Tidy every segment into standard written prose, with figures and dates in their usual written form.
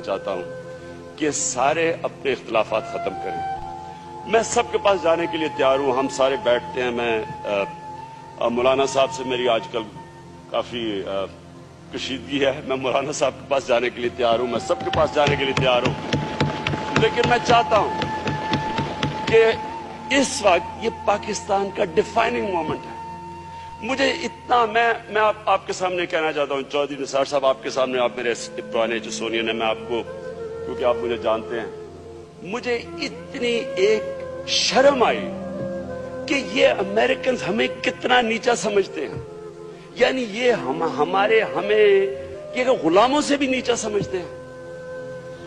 चाहता हूं कि सारे अपने इख्तिलाफात खत्म करें। मैं सबके पास जाने के लिए तैयार हूं, हम सारे बैठते हैं। मैं मौलाना साहब से मेरी आजकल काफी कशीदगी है, मैं मौलाना साहब के पास जाने के लिए तैयार हूं, मैं सबके पास जाने के लिए तैयार हूं, लेकिन मैं चाहता हूं कि इस वक्त ये पाकिस्तान का डिफाइनिंग मोमेंट है। मुझे इतना मैं आपके सामने कहना चाहता हूं, चौधरी निसार साहब, आपके सामने, आप मेरे पुराने जो सोनियन है, मैं आपको, क्योंकि आप मुझे जानते हैं, मुझे इतनी एक शर्म आई कि ये अमेरिकन हमें कितना नीचा समझते हैं। यानी ये हमें ये गुलामों से भी नीचा समझते हैं।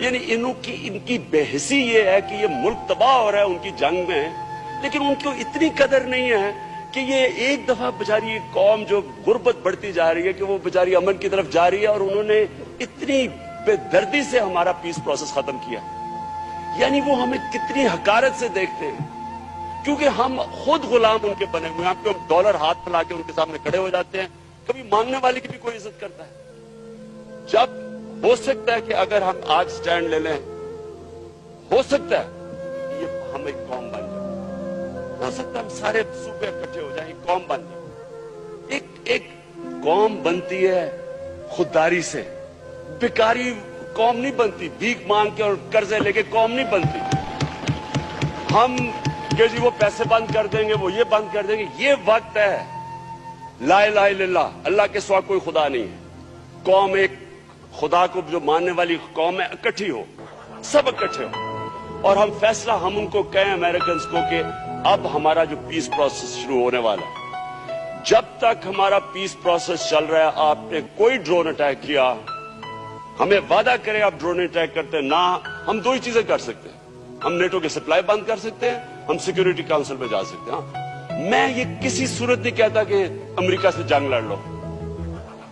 यानी इनकी बेहसी ये है कि ये मुल्क तबाह हो रहा है उनकी जंग में, लेकिन उनको इतनी कदर नहीं है कि ये एक दफा बेचारी कौम जो गुर्बत बढ़ती जा रही है कि वो बेचारी अमन की तरफ जा रही है, और उन्होंने इतनी बेदर्दी से हमारा पीस प्रोसेस खत्म किया। यानी वो हमें कितनी हकारत से देखते हैं, क्योंकि हम खुद गुलाम उनके बने हुए हैं। हम डॉलर हाथ फैला के उनके सामने खड़े हो जाते हैं, कभी मांगने वाले की भी कोई इज्जत करता है। जब हो सकता है कि अगर हम आज स्टैंड ले लें, हो सकता है ये हम एक कौम बन जाए, हो सकता है हम सारे सूबे इकट्ठे हो जाए, एक कौम बन जाए। एक कौम बनती है खुददारी से, बेकारी कौम नहीं बनती, भीख मांग के और कर्जे लेके कौम नहीं बनती। हम कि जी वो पैसे बंद कर देंगे, वो ये बंद कर देंगे, ये वक्त है ला इलाहा इल्लल्लाह, अल्लाह के सिवा कोई खुदा नहीं है। कौम एक खुदा को जो मानने वाली कौम है, इकट्ठी हो, सब इकट्ठे हो, और हम फैसला हम उनको कहें अमेरिकन को कि अब हमारा जो पीस प्रोसेस शुरू होने वाला है, जब तक हमारा पीस प्रोसेस चल रहा है, आपने कोई ड्रोन अटैक किया, हमें वादा करें आप ड्रोन अटैक करते ना, हम दो ही चीजें कर सकते हैं, हम नेटो की सप्लाई बंद कर सकते हैं, हम सिक्योरिटी काउंसिल में जा सकते हैं। मैं ये किसी सूरत नहीं कहता कि अमेरिका से जंग लड़ लो,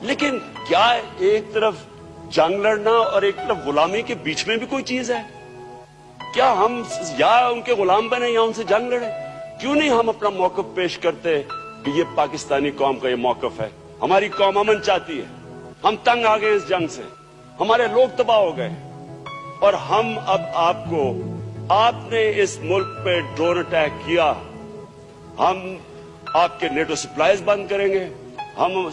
लेकिन क्या एक तरफ जंग लड़ना और एक तरफ गुलामी के बीच में भी कोई चीज है? क्या हम या उनके गुलाम बने या उनसे जंग लड़े? क्यों नहीं हम अपना मौकफ पेश करते कि ये पाकिस्तानी कौम का ये मौकफ है, हमारी कौम अमन चाहती है, हम तंग आ गए इस जंग से, हमारे लोग तबाह हो गए, और हम अब आपने इस मुल्क पे ड्रोन अटैक किया, हम आपके नेटो सप्लाईज बंद करेंगे, हम